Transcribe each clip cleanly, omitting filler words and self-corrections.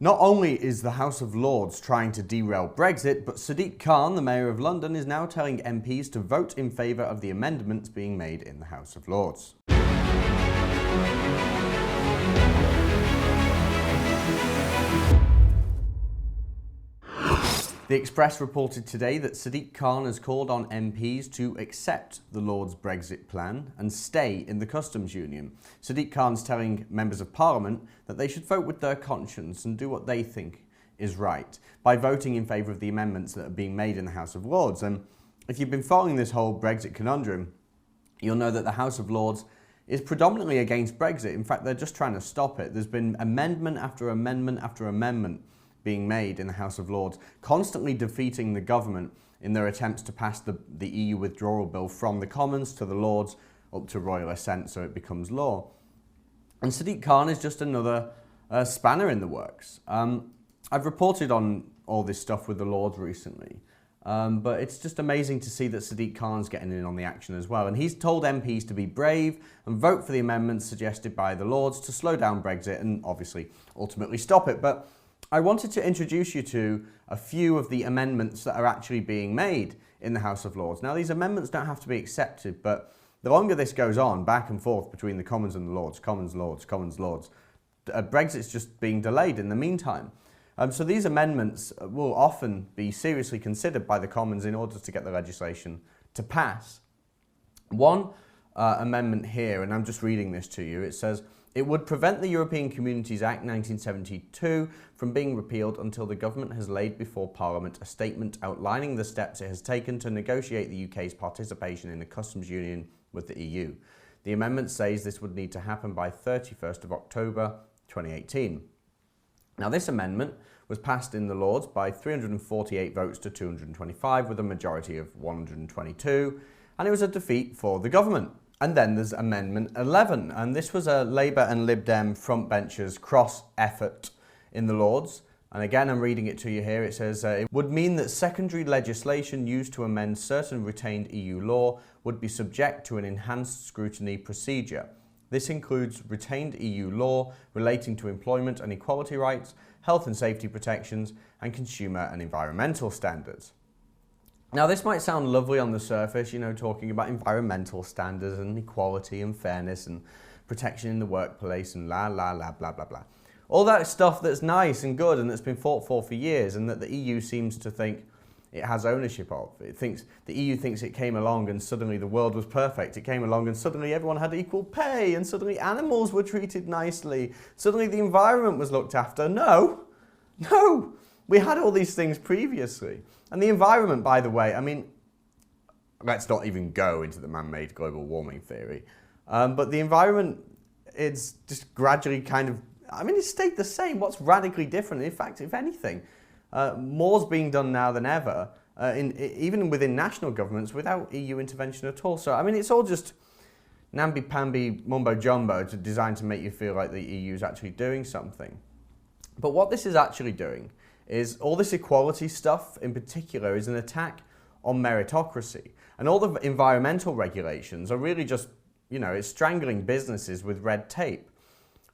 Not only is the House of Lords trying to derail Brexit, but Sadiq Khan, the Mayor of London, is now telling MPs to vote in favour of the amendments being made in the House of Lords. The Express reported today that Sadiq Khan has called on MPs to accept the Lords' Brexit plan and stay in the customs union. Sadiq Khan's telling members of Parliament that they should vote with their conscience and do what they think is right by voting in favour of the amendments that are being made in the House of Lords. And if you've been following this whole Brexit conundrum, you'll know that the House of Lords is predominantly against Brexit. In fact, they're just trying to stop it. There's been amendment after amendment after amendment being made in the House of Lords, constantly defeating the government in their attempts to pass the EU withdrawal bill from the Commons to the Lords up to royal assent so it becomes law. And Sadiq Khan is just another spanner in the works. I've reported on all this stuff with the Lords recently, but it's just amazing to see that Sadiq Khan's getting in on the action as well. And he's told MPs to be brave and vote for the amendments suggested by the Lords to slow down Brexit and obviously ultimately stop it. But I wanted to introduce you to a few of the amendments that are actually being made in the House of Lords. Now, these amendments don't have to be accepted, but the longer this goes on, back and forth between the Commons and the Lords, Commons, Lords, Commons, Lords, Brexit's just being delayed in the meantime. So these amendments will often be seriously considered by the Commons in order to get the legislation to pass. One amendment here, and I'm just reading this to you, it says, "It would prevent the European Communities Act 1972 from being repealed until the government has laid before Parliament a statement outlining the steps it has taken to negotiate the UK's participation in a customs union with the EU. The amendment says this would need to happen by 31st of October 2018. Now, this amendment was passed in the Lords by 348 votes to 225 with a majority of 122, and it was a defeat for the government. And then there's Amendment 11, and this was a Labour and Lib Dem frontbenchers cross-effort in the Lords. And again, I'm reading it to you here. It says, it would mean that secondary legislation used to amend certain retained EU law would be subject to an enhanced scrutiny procedure. This includes retained EU law relating to employment and equality rights, health and safety protections, and consumer and environmental standards." Now, this might sound lovely on the surface, you know, talking about environmental standards and equality and fairness and protection in the workplace and blah, blah, blah, blah. All that stuff that's nice and good and that's been fought for years and that the EU seems to think it has ownership of. The EU thinks it came along and suddenly the world was perfect. It came along and suddenly everyone had equal pay and suddenly animals were treated nicely. Suddenly the environment was looked after. No. We had all these things previously. And the environment, by the way, I mean, let's not even go into the man-made global warming theory. But the environment is just gradually kind of, it's stayed the same. What's radically different? In fact, if anything, more's being done now than ever, even within national governments, without EU intervention at all. So, it's all just namby-pamby mumbo-jumbo designed to make you feel like the EU is actually doing something. But what this is actually doing is all this equality stuff in particular is an attack on meritocracy. And all the environmental regulations are really just, it's strangling businesses with red tape.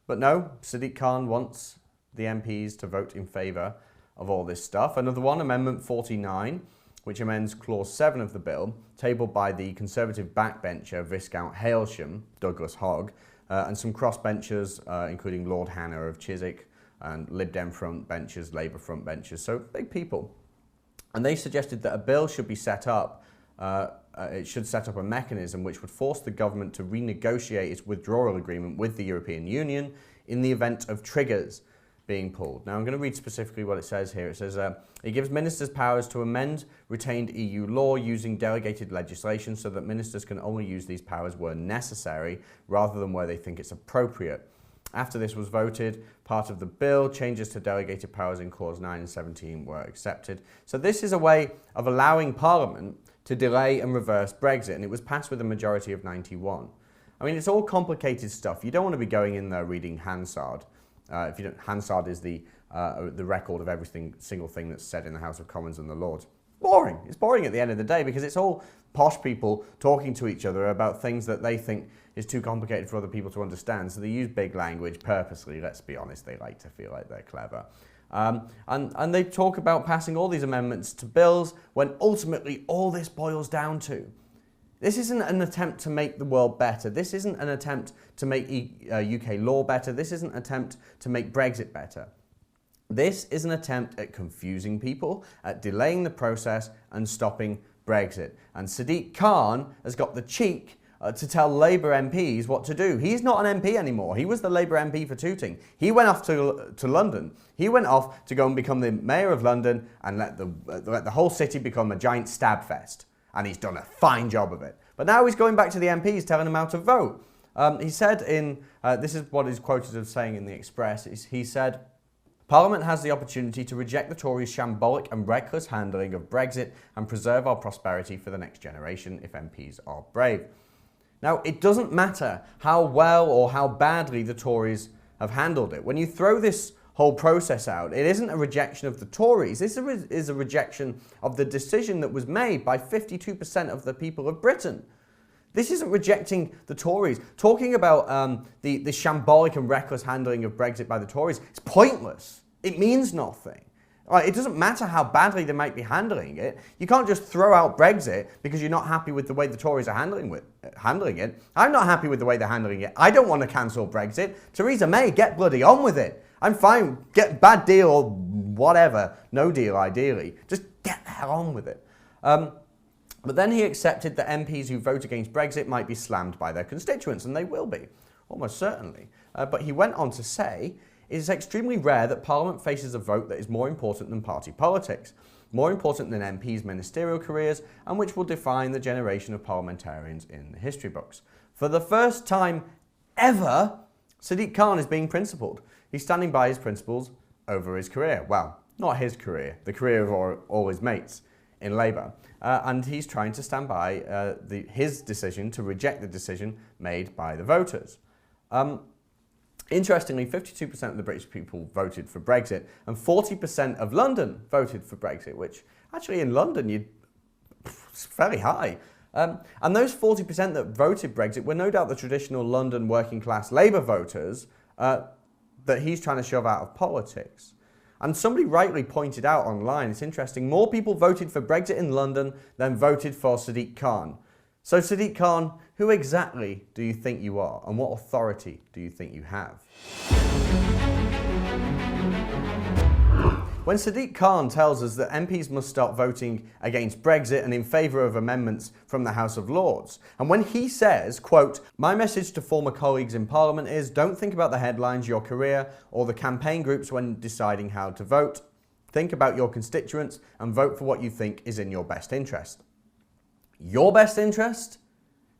But no, Sadiq Khan wants the MPs to vote in favour of all this stuff. Another one, Amendment 49, which amends Clause 7 of the bill, tabled by the Conservative backbencher Viscount Hailsham, Douglas Hogg, and some crossbenchers, including Lord Hanna of Chiswick, and Lib Dem frontbenchers, Labour frontbenchers, so big people. And they suggested that a bill should be set up, it should set up a mechanism which would force the government to renegotiate its withdrawal agreement with the European Union in the event of triggers being pulled. Now, I'm going to read specifically what it says here. It says, it gives ministers powers to amend retained EU law using delegated legislation so that ministers can only use these powers where necessary rather than where they think it's appropriate. After this was voted, part of the bill, changes to delegated powers in Clause 9 and 17 were accepted. So this is a way of allowing Parliament to delay and reverse Brexit, and it was passed with a majority of 91. It's all complicated stuff. You don't want to be going in there reading Hansard. Hansard is the record of every single thing that's said in the House of Commons and the Lords. boring. It's boring at the end of the day because it's all posh people talking to each other about things that they think is too complicated for other people to understand. So they use big language purposely. Let's be honest, they like to feel like they're clever. And they talk about passing all these amendments to bills when ultimately all this boils down to. This isn't an attempt to make the world better. This isn't an attempt to make UK law better. This isn't an attempt to make Brexit better. This is an attempt at confusing people, at delaying the process and stopping Brexit. And Sadiq Khan has got the cheek to tell Labour MPs what to do. He's not an MP anymore. He was the Labour MP for Tooting. He went off to London. He went off to go and become the Mayor of London and let the whole city become a giant stab fest. And he's done a fine job of it. But now he's going back to the MPs telling them how to vote. He said this is what he's quoted as saying in the Express, he said, Parliament has the opportunity to reject the Tories' shambolic and reckless handling of Brexit and preserve our prosperity for the next generation if MPs are brave. Now, it doesn't matter how well or how badly the Tories have handled it. When you throw this whole process out, it isn't a rejection of the Tories. This is a rejection of the decision that was made by 52% of the people of Britain. This isn't rejecting the Tories. Talking about the shambolic and reckless handling of Brexit by the Tories, it's pointless. It means nothing. Right, it doesn't matter how badly they might be handling it. You can't just throw out Brexit because you're not happy with the way the Tories are handling it. I'm not happy with the way they're handling it. I don't want to cancel Brexit. Theresa May, get bloody on with it. I'm fine. Get bad deal or whatever. No deal, ideally. Just get the hell on with it. But then he accepted that MPs who vote against Brexit might be slammed by their constituents, and they will be, almost certainly. But he went on to say, it is extremely rare that Parliament faces a vote that is more important than party politics, more important than MPs' ministerial careers, and which will define the generation of parliamentarians in the history books. For the first time ever, Sadiq Khan is being principled. He's standing by his principles over his career. Well, not his career, the career of all his mates in Labour. And he's trying to stand by his decision to reject the decision made by the voters. Interestingly, 52% of the British people voted for Brexit and 40% of London voted for Brexit, which actually in London, it's fairly high. And those 40% that voted Brexit were no doubt the traditional London working class Labour voters that he's trying to shove out of politics. And somebody rightly pointed out online, it's interesting, more people voted for Brexit in London than voted for Sadiq Khan. So Sadiq Khan, who exactly do you think you are, and what authority do you think you have? When Sadiq Khan tells us that MPs must start voting against Brexit and in favour of amendments from the House of Lords, and when he says, quote, my message to former colleagues in Parliament is don't think about the headlines, your career, or the campaign groups when deciding how to vote. Think about your constituents and vote for what you think is in your best interest. Your best interest?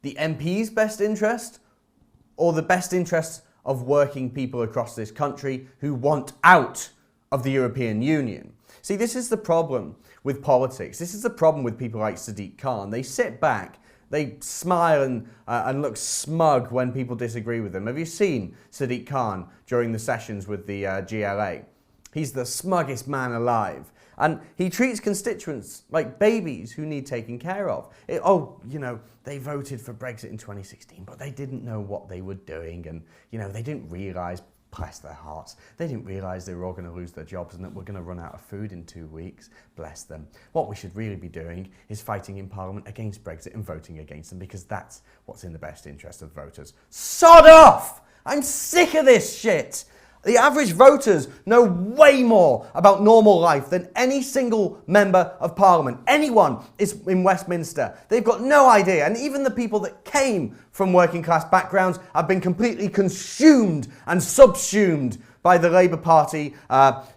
The MP's best interest? Or the best interest of working people across this country who want out of the European Union? See, this is the problem with politics. This is the problem with people like Sadiq Khan. They sit back, they smile and look smug when people disagree with them. Have you seen Sadiq Khan during the sessions with the GLA? He's the smuggest man alive. And he treats constituents like babies who need taking care of. They voted for Brexit in 2016, but they didn't know what they were doing. And, they didn't realise, bless their hearts, they didn't realise they were all going to lose their jobs and that we're going to run out of food in 2 weeks. Bless them. What we should really be doing is fighting in Parliament against Brexit and voting against them because that's what's in the best interest of voters. Sod off! I'm sick of this shit! The average voters know way more about normal life than any single member of Parliament. Anyone is in Westminster. They've got no idea. And even the people that came from working class backgrounds have been completely consumed and subsumed by the Labour Party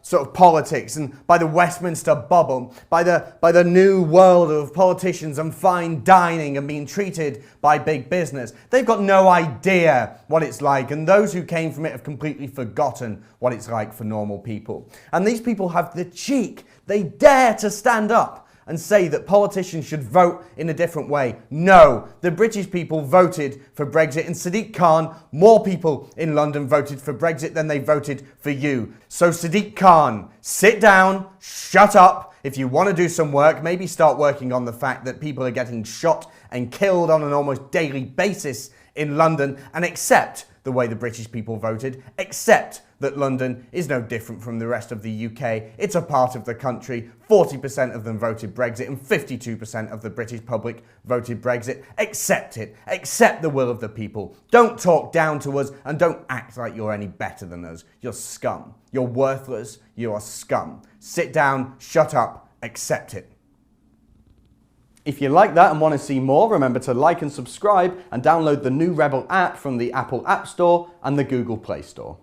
sort of politics and by the Westminster bubble, by the new world of politicians and fine dining and being treated by big business. They've got no idea what it's like, and those who came from it have completely forgotten what it's like for normal people. And these people have the cheek, they dare to stand up and say that politicians should vote in a different way. No, the British people voted for Brexit, and Sadiq Khan, more people in London voted for Brexit than they voted for you. So Sadiq Khan, sit down, shut up, If you want to do some work, maybe start working on the fact that people are getting shot and killed on an almost daily basis in London, and accept the way the British people voted, accept that London is no different from the rest of the UK. It's a part of the country. 40% of them voted Brexit and 52% of the British public voted Brexit. Accept it. Accept the will of the people. Don't talk down to us and don't act like you're any better than us. You're scum. You're worthless. You are scum. Sit down, shut up, accept it. If you like that and want to see more, remember to like and subscribe and download the new Rebel app from the Apple App Store and the Google Play Store.